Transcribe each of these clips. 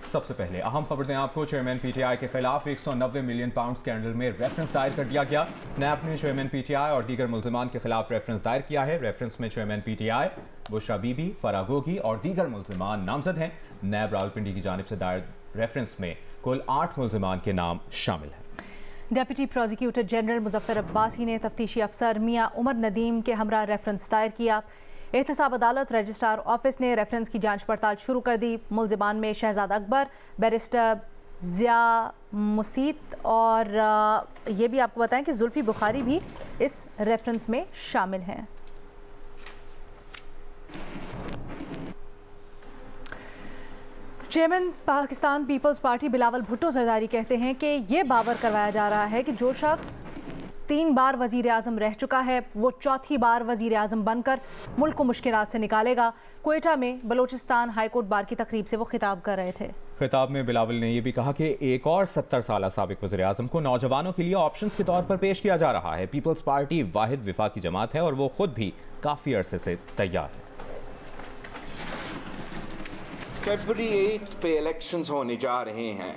सबसे पहले अहम खबर दें आपको। चेयरमैन पीटीआई के खिलाफ 190 मिलियन पाउंड स्कैंडल में रेफरेंस दायर कर दिया गया। नैब ने चेयरमैन पीटीआई और दीगर मुल्जिमान के खिलाफ रेफरेंस दायर किया है। रेफरेंस में चेयरमैन पीटीआई, बुशरा बीबी, फरागोगी और दीगर मुल्जिमान नामजद हैं। नैब रावलपिंडी की जानिब से दायर रेफरेंस में कुल 8 मुल्जिमान के नाम शामिल हैं। Deputy prosecutor general Muzaffar Abbasi ने तफ्तीशी अफसर मियां उमर नदीम के हमरा रेफरेंस दायर किया। एहतसाब अदालत रजिस्ट्रार ऑफिस ने रेफरेंस की जांच पड़ताल शुरू कर दी। मुल्जिमान में शहजाद अकबर, बैरिस्टर ज़िया मुसीत और ये भी आपको बताएं कि जुल्फी बुखारी भी इस रेफरेंस में शामिल हैं। Chairman Pakistan Peoples Party Bilawal Bhutto Zardari कहते हैं कि ये बावर करवाया जा रहा है कि जो शख्स 3 बार वज़ीर आज़म रह चुका है वो चौथी बार वज़ीर आज़म बनकर मुल्क को मुश्किलात से निकालेगा। क्वेटा में बलोचिस्तान हाईकोर्ट बार की तकरीब से वो खिताब कर रहे थे। खिताब में बिलावल ने यह भी कहा कि एक और 70 साल साबिक वज़ीर आज़म को नौजवानों के लिए ऑप्शंस के तौर पर पेश किया जा रहा है। पीपल्स पार्टी वाहिद विफाकी जमात है और वो खुद भी काफ़ी अरसे से तैयार है। फरवरी 8 पे इलेक्शंस होने जा रहे हैं।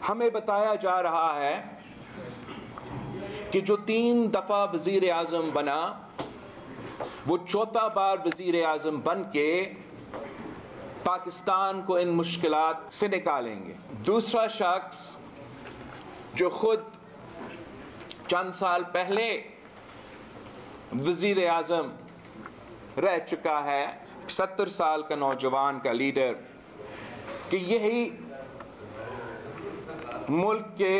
हमें बताया जा रहा है कि जो 3 दफा वजीर आजम बना वो चौथा बार वजीर आजम बन के पाकिस्तान को इन मुश्किलात से निकालेंगे। दूसरा शख्स जो खुद चंद साल पहले वजीर आजम रह चुका है, 70 साल का नौजवान का लीडर, कि यही मुल्क के,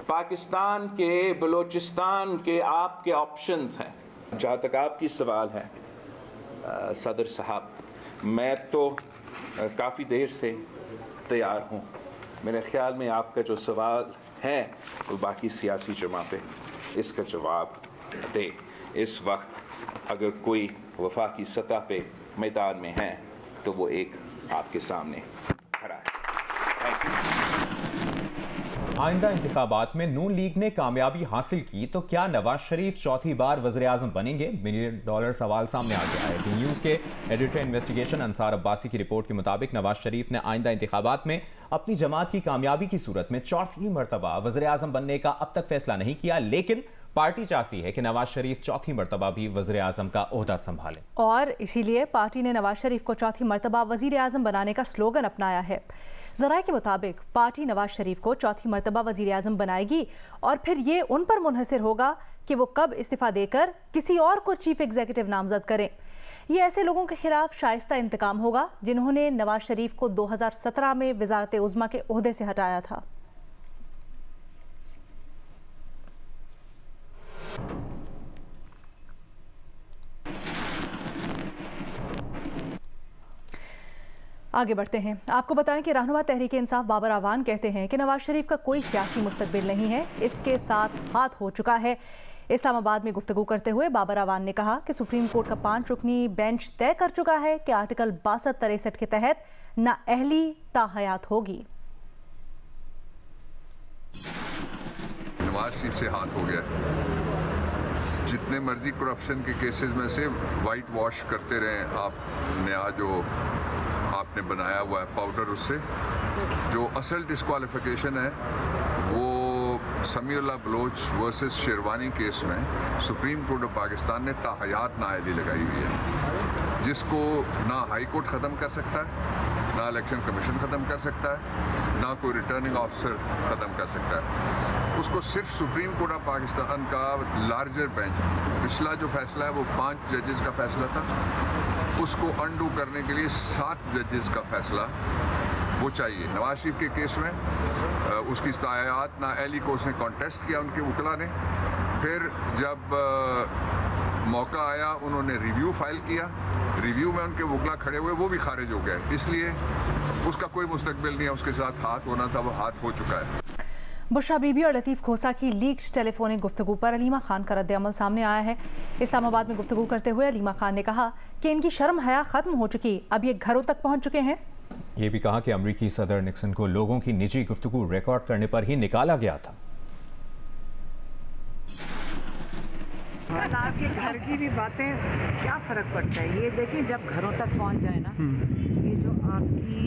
पाकिस्तान के, बलोचिस्तान के आपके ऑप्शंस हैं। जहाँ तक आपकी सवाल है सदर साहब, मैं तो काफ़ी देर से तैयार हूँ। मेरे ख्याल में आपका जो सवाल है वो बाकी सियासी जमातें इसका जवाब दे। इस वक्त अगर कोई वफाकी सतह पे मैदान में है तो वो एक आपके सामने खड़ा है। Thank you. आइंदा इंतखाबात में नून लीग ने कामयाबी हासिल की तो क्या नवाज शरीफ चौथी बार वज़ीर आज़म बनेंगे? $1 मिलियन सवाल सामने आ गया है। डी न्यूज़ के एडिटर इन्वेस्टिगेशन अंसार अब्बासी की रिपोर्ट के मुताबिक नवाज शरीफ ने आइंदा इंतखाबात में अपनी जमात की कामयाबी की सूरत में चौथी मरतबा वज़ीर आज़म बनने का अब तक फैसला नहीं किया, लेकिन पार्टी चाहती है कि नवाज शरीफ चौथी मरतबा भी वज़ीर आज़म का ओहदा संभालें और इसीलिए पार्टी ने नवाज शरीफ को चौथी मरतबा वज़ीर आज़म बनाने का स्लोगन अपनाया है। ज़राए के मुताबिक पार्टी नवाज शरीफ को चौथी मरतबा वज़ीर आज़म बनाएगी और फिर ये उन पर मुनहसर होगा कि वो कब इस्तीफ़ा देकर किसी और को चीफ एग्जीक्यूटिव नामजद करें। ये ऐसे लोगों के खिलाफ शाइस्ता इंतकाम होगा जिन्होंने नवाज शरीफ को 2017 में वज़ारत उज़्मा के ओहदे से हटाया था। आगे बढ़ते हैं। आपको बताएं कि रहनुमा तहरीक इंसाफ बाबर अवान कहते हैं कि नवाज शरीफ का कोई सियासी मुस्तकबिल नहीं है, इसके साथ हाथ हो चुका है। इस्लामाबाद में गुफ्तगू करते हुए बाबर अवान ने कहा कि सुप्रीम कोर्ट का 5 रुकनी बेंच तय कर चुका है कि आर्टिकल 62-63 के तहत नाअहली ताहयात होगी। नवाज शरीफ से हाथ हो गया। जितने मर्जी करप्शन के केसेस में से वाइट वॉश करते रहे आपने, आज जो आपने बनाया हुआ है पाउडर, उससे जो असल डिस्क्वालिफिकेशन है वो समीउल्लाह बलोच वर्सेस शेरवानी केस में सुप्रीम कोर्ट ऑफ पाकिस्तान ने ताहयात नाअहली लगाई हुई है, जिसको ना हाई कोर्ट ख़त्म कर सकता है, ना इलेक्शन कमीशन ख़त्म कर सकता है, ना कोई रिटर्निंग ऑफिसर ख़त्म कर सकता है। उसको सिर्फ सुप्रीम कोर्ट ऑफ पाकिस्तान का लार्जर बेंच, पिछला जो फैसला है वो 5 जजेस का फैसला था, उसको अंडू करने के लिए 7 जजेस का फैसला वो चाहिए। नवाज शरीफ के केस में उसकी ताहयात नाअहली को उसने कॉन्टेस्ट किया उनके वकला ने, फिर जब मौका आया उन्होंने रिव्यू फाइल किया, रिव्यू में उनके वकला खड़े हुए, वो भी खारिज हो गए, इसलिए उसका कोई मुस्तकबिल नहीं है, उसके साथ हाथ होना था वो हाथ हो चुका है। बुशरा बीबी और लतीफ़ खोसा की लीक्ड टेलीफोनिक गुफ्तगू पर अलीमा खान का रद्द-ए-अमल सामने आया है। इस्लामाबाद में गुफ्तगू करते हुए अलीमा खान ने कहा कि इनकी शर्म हया ख़त्म हो चुकी, अब ये घरों तक पहुँच चुके हैं। ये भी कहा कि अमरीकी सदर निक्सन को लोगों की निजी गुफ्तगू रिकॉर्ड करने पर ही निकाला गया था। आपके घर की भी बातें क्या फ़र्क पड़ता है, ये देखिए जब घरों तक पहुंच जाए ना, ये जो आपकी कि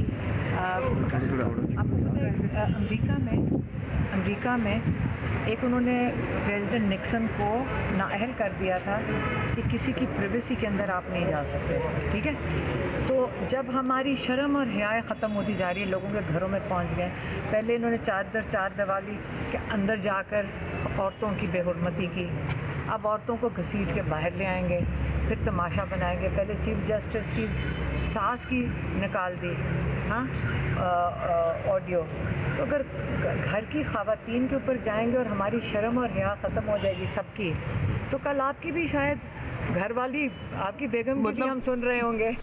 आपको पता है अमेरिका में एक उन्होंने प्रेसिडेंट निक्सन को नाअहल कर दिया था कि किसी की प्राइवेसी के अंदर आप नहीं जा सकते, ठीक है। तो जब हमारी शर्म और हया ख़त्म होती जा रही है, लोगों के घरों में पहुंच गए। पहले इन्होंने चार दिवारी के अंदर जाकर औरतों की बेहुरमती की, अब औरतों को घसीट के बाहर ले आएंगे, फिर तमाशा बनाएंगे। पहले चीफ जस्टिस की सास की निकाल दी, हाँ, ऑडियो। तो अगर घर की ख़वातीन के ऊपर जाएंगे और हमारी शर्म और हया ख़त्म हो जाएगी सबकी, तो कल आपकी भी शायद घरवाली, आपकी बेगम की भी हम सुन रहे होंगे।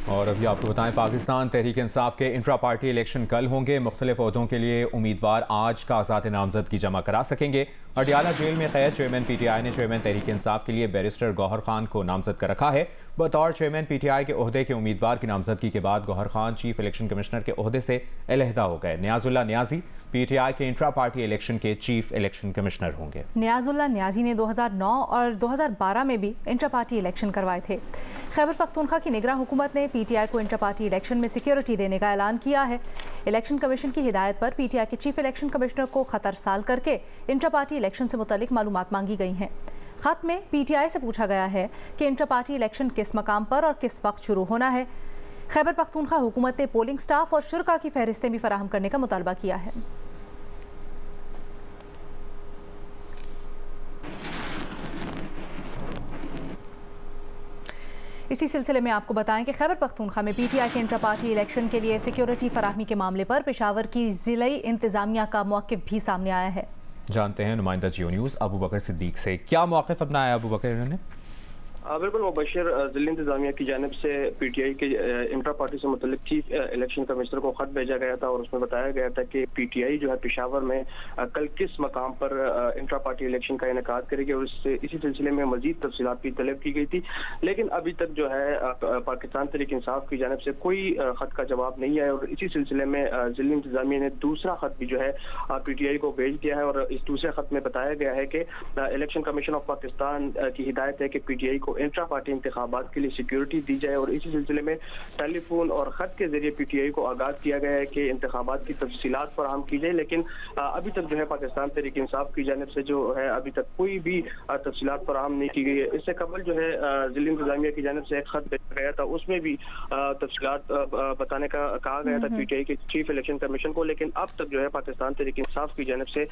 और अभी आपको बताएं, पाकिस्तान तहरीक इंसाफ के इंट्रा पार्टी इलेक्शन कल होंगे। मुख्तलिफ ओहदों के लिए उम्मीदवार आज कागजात नामजदगी जमा करा सकेंगे। अडियाला जेल में कैद चेयरमैन PTI ने चेयरमैन तहरीक इंसाफ के लिए बैरिस्टर गौहर खान को नामजद कर रखा है। बतौर चेयरमैन PTI के ओहदे के उम्मीदवार की नामजदगी के बाद Gohar Khan chief election commissioner के ओहदे से अलहदा हो गए। नियाजुल्लाह नियाजी PTI के इंट्रा पार्टी इलेक्शन के चीफ इलेक्शन कमिश्नर होंगे। नियाजुल्लाह नियाजी ने 2009 और 2012 में भी इंट्रा पार्टी इलेक्शन करवाए थे। खैबर पख्तूनख्वा की निगरान हुकूमत ने PTI को इंट्रा पार्टी इलेक्शन में सिक्योरिटी देने का ऐलान किया है। इलेक्शन कमीशन की हिदायत पर PTI के चीफ इलेक्शन कमिश्नर को खत अरसाल करके इंट्रा पार्टी इलेक्शन से मुतल्लिक मालूमात मांगी गई हैं। खत में PTI से पूछा गया है कि इंट्रा पार्टी इलेक्शन किस मकाम पर और किस वक्त शुरू होना है। खैबर पख्तूनख्वा हुकूमत ने पोलिंग स्टाफ और शुरका की फहरिस्तें भी फराहम करने का मुतालबा किया है। इसी सिलसिले में आपको बताएं कि खैबर पख्तूनख्वा में PTI के इंट्रा पार्टी इलेक्शन के लिए सिक्योरिटी फराहमी के मामले पर पेशावर की ज़िलाई इंतज़ामिया का मौक़िफ़ भी सामने आया है। जानते हैं नुमाइंदा जियो न्यूज़ अबू बकर सिद्दीक से, क्या मौक़िफ़ अपनाया अबू बकर ने? बिल्कुल मुबशर, ज़िला इंतज़ामिया की जानिब से PTI के इंट्रा पार्टी से मुतल्लिक चीफ इलेक्शन कमिश्नर को ख़त भेजा गया था और उसमें बताया गया था कि PTI जो है पेशावर में कल किस मकाम पर इंट्रा पार्टी इलेक्शन का इनेकाद करेगी और इसी सिलसिले में मज़ीद तफसीलात की तलब की गई थी। लेकिन अभी तक जो है पाकिस्तान तहरीक इंसाफ की जानिब से कोई ख़त का जवाब नहीं आया और इसी सिलसिले में ज़िला इंतज़ामिया ने दूसरा ख़त भी जो है PTI को भेज दिया है और इस दूसरे ख़त में बताया गया है कि इलेक्शन कमीशन ऑफ पाकिस्तान की हिदायत है कि PTI को इंट्रा पार्टी इंतखाबात के लिए सिक्योरिटी दी जाए और इसी सिलसिले में टेलीफोन और खत के जरिए PTI को आगाह किया गया है कि इंतखाबात की तफसीलात फराहम की जाए। लेकिन अभी तक जो है पाकिस्तान तहरीक इंसाफ की जानिब से जो है अभी तक कोई भी तफसीलात फराहम नहीं की गई है। इससे कबल जो है ज़िला इंतज़ामिया की जानिब से एक खत भेजा गया था, उसमें भी तफसीलात बताने का कहा गया था PTI के चीफ इलेक्शन कमीशन को। लेकिन अब तक जो है पाकिस्तान तहरीक इंसाफ की जानिब से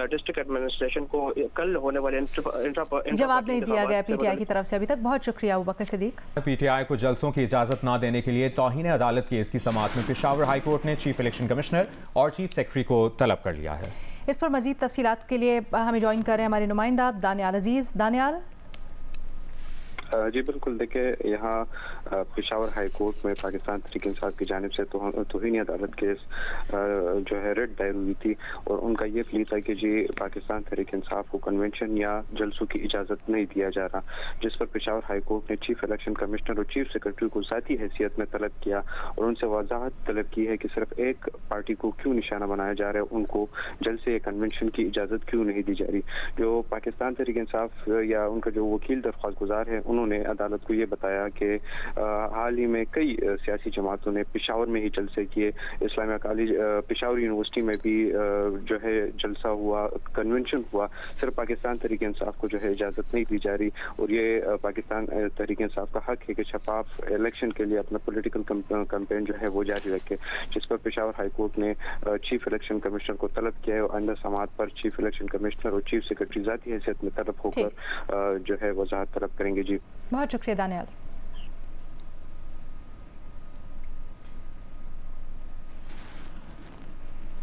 डिस्ट्रिक्ट एडमिनिस्ट्रेशन को कल होने वाले जवाब नहीं दिया गया PTI की तरफ से अभी तक। बहुत शुक्रिया अबू बकर सिद्दीक। PTI को जलसों की इजाजत न देने के लिए तौहीन अदालत केस की समाअत में पेशावर हाई कोर्ट ने चीफ इलेक्शन कमिश्नर और चीफ सेक्रेटरी को तलब कर लिया है। इस पर मजीद तफसीलात के लिए हमें ज्वाइन कर रहे हैं हमारे नुमाइंदा दानियाल अजीज। दानियाल जी बिल्कुल, देखिए यहाँ पेशावर हाई कोर्ट में पाकिस्तान तहरीक इंसाफ की जानिब से तौहीन अदालत केस जो है रेड दायर हुई थी और उनका ये प्ली था कि जी पाकिस्तान तहरीक इंसाफ को कन्वेंशन या जलसों की इजाज़त नहीं दिया जा रहा, जिस पर पेशावर हाई कोर्ट ने चीफ इलेक्शन कमिश्नर और चीफ सेक्रेटरी को ज़ाती हैसियत में तलब किया और उनसे वजाहत तलब की है कि सिर्फ एक पार्टी को क्यों निशाना बनाया जा रहा है, उनको जलसे या कन्वेंशन की इजाज़त क्यों नहीं दी जा रही। जो पाकिस्तान तहरीक इंसाफ या उनका जो वकील दरख्वास्त गुजार है उन्होंने अदालत को ये बताया कि हाल ही में कई सियासी जमातों ने पेशावर में ही जलसे किए। इस्लामिया कॉलेज पेशावर यूनिवर्सिटी में भी जो है जलसा हुआ, कन्वेंशन हुआ, सिर्फ पाकिस्तान तहरीक इंसाफ को जो है इजाज़त नहीं दी जा रही और ये पाकिस्तान तहरीक इंसाफ का हक है कि शफाफ इलेक्शन के लिए अपना पॉलिटिकल कैंपेन जो है वो जारी रखे, जिस पर पेशावर हाई कोर्ट ने चीफ इलेक्शन कमिश्नर को तलब किया है और आइंदा समाअत पर चीफ इलेक्शन कमिश्नर और चीफ सेक्रेटरी ज़ाती हैसियत में तलब होकर जो है वजाहत तलब करेंगे। जी बहुत शुक्रिया दानियाल।